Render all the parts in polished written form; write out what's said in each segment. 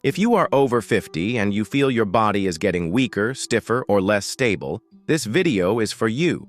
If you are over 50 and you feel your body is getting weaker, stiffer, or less stable, this video is for you.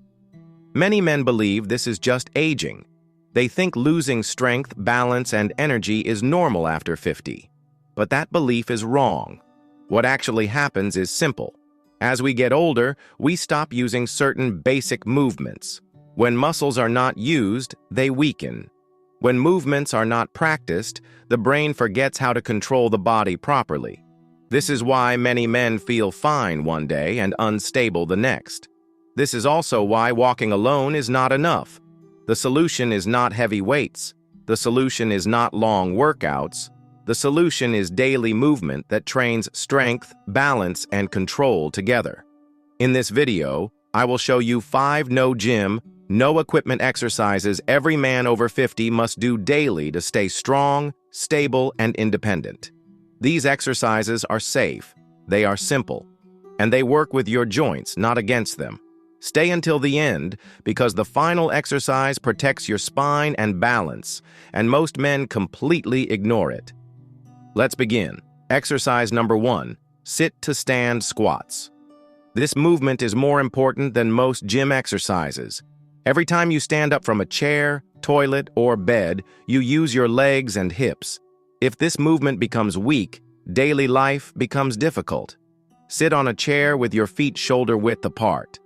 Many men believe this is just aging. They think losing strength, balance, and energy is normal after 50. But that belief is wrong. What actually happens is simple. As we get older, we stop using certain basic movements. When muscles are not used, they weaken. When movements are not practiced, the brain forgets how to control the body properly. This is why many men feel fine one day and unstable the next. This is also why walking alone is not enough. The solution is not heavy weights. The solution is not long workouts. The solution is daily movement that trains strength, balance, and control together. In this video, I will show you 5 no-gym, no-equipment exercises every man over 50 must do daily to stay strong, stable, and independent. These exercises are safe, they are simple, and they work with your joints, not against them. Stay until the end because the final exercise protects your spine and balance, and most men completely ignore it. Let's begin. Exercise number 1, sit-to-stand squats. This movement is more important than most gym exercises. Every time you stand up from a chair, toilet, or bed, you use your legs and hips. If this movement becomes weak, daily life becomes difficult. Sit on a chair with your feet shoulder-width apart.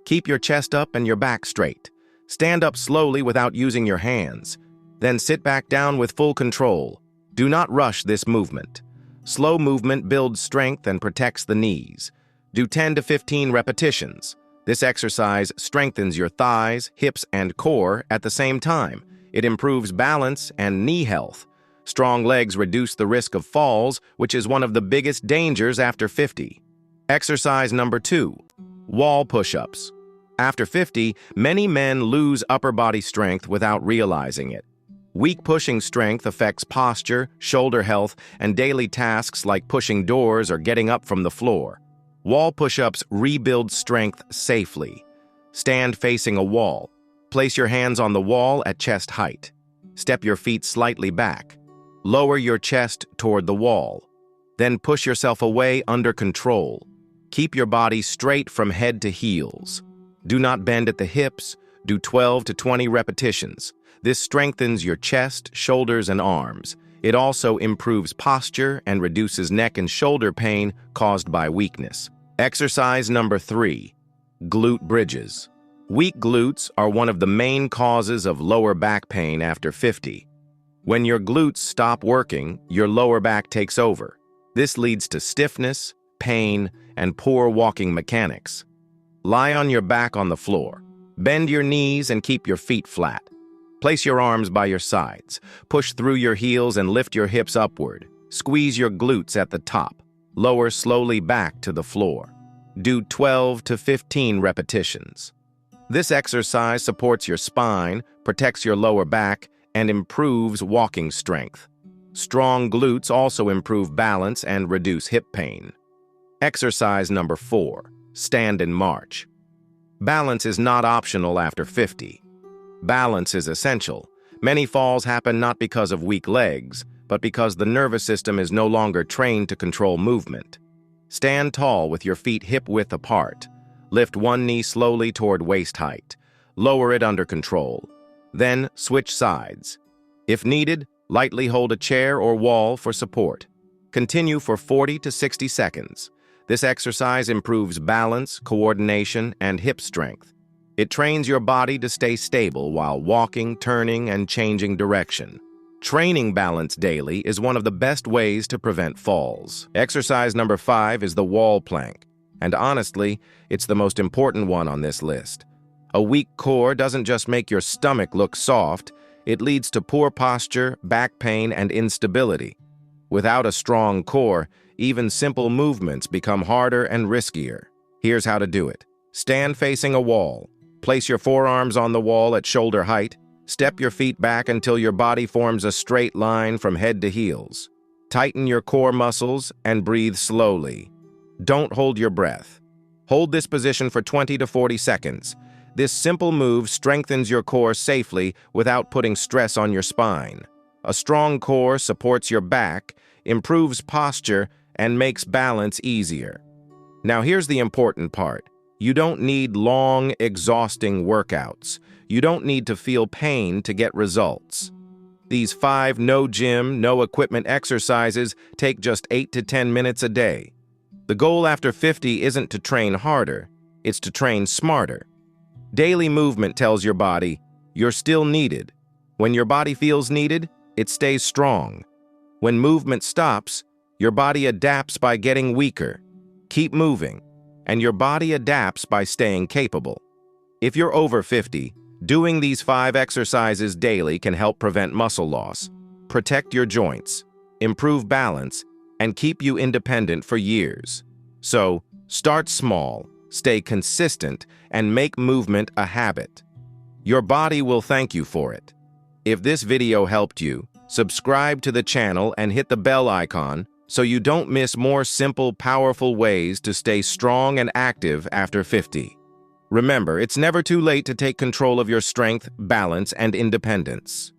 Keep your chest up and your back straight. Stand up slowly without using your hands. Then sit back down with full control. Do not rush this movement. Slow movement builds strength and protects the knees. Do 10 to 15 repetitions. This exercise strengthens your thighs, hips, and core at the same time. It improves balance and knee health. Strong legs reduce the risk of falls, which is one of the biggest dangers after 50. Exercise number 2, wall push-ups. After 50, many men lose upper body strength without realizing it. Weak pushing strength affects posture, shoulder health, and daily tasks like pushing doors or getting up from the floor. Wall push-ups rebuild strength safely. Stand facing a wall. Place your hands on the wall at chest height. Step your feet slightly back. Lower your chest toward the wall. Then push yourself away under control. Keep your body straight from head to heels. Do not bend at the hips. Do 12 to 20 repetitions. This strengthens your chest, shoulders, and arms. It also improves posture and reduces neck and shoulder pain caused by weakness. Exercise number 3, glute bridges. Weak glutes are one of the main causes of lower back pain after 50. When your glutes stop working, your lower back takes over. This leads to stiffness, pain, and poor walking mechanics. Lie on your back on the floor. Bend your knees and keep your feet flat. Place your arms by your sides. Push through your heels and lift your hips upward. Squeeze your glutes at the top. Lower slowly back to the floor. Do 12 to 15 repetitions. This exercise supports your spine, protects your lower back, and improves walking strength. Strong glutes also improve balance and reduce hip pain. Exercise number 4, stand and march. Balance is not optional after 50. Balance is essential. Many falls happen not because of weak legs, but because the nervous system is no longer trained to control movement. Stand tall with your feet hip-width apart. Lift one knee slowly toward waist height. Lower it under control. Then switch sides. If needed, lightly hold a chair or wall for support. Continue for 40 to 60 seconds. This exercise improves balance, coordination, and hip strength. It trains your body to stay stable while walking, turning, and changing direction. Training balance daily is one of the best ways to prevent falls. Exercise number 5 is the wall plank, and honestly, it's the most important one on this list. A weak core doesn't just make your stomach look soft, it leads to poor posture, back pain, and instability. Without a strong core, even simple movements become harder and riskier. Here's how to do it. Stand facing a wall. Place your forearms on the wall at shoulder height. Step your feet back until your body forms a straight line from head to heels. Tighten your core muscles and breathe slowly. Don't hold your breath. Hold this position for 20 to 40 seconds. This simple move strengthens your core safely without putting stress on your spine. A strong core supports your back, improves posture, and makes balance easier. Now here's the important part. You don't need long, exhausting workouts. You don't need to feel pain to get results. These 5 no gym, no equipment exercises take just 8 to 10 minutes a day. The goal after 50 isn't to train harder, it's to train smarter. Daily movement tells your body, you're still needed. When your body feels needed, it stays strong. When movement stops, your body adapts by getting weaker. Keep moving, and your body adapts by staying capable. If you're over 50, doing these 5 exercises daily can help prevent muscle loss, protect your joints, improve balance, and keep you independent for years. So, start small, stay consistent, and make movement a habit. Your body will thank you for it. If this video helped you, subscribe to the channel and hit the bell icon so you don't miss more simple, powerful ways to stay strong and active after 50. Remember, it's never too late to take control of your strength, balance, and independence.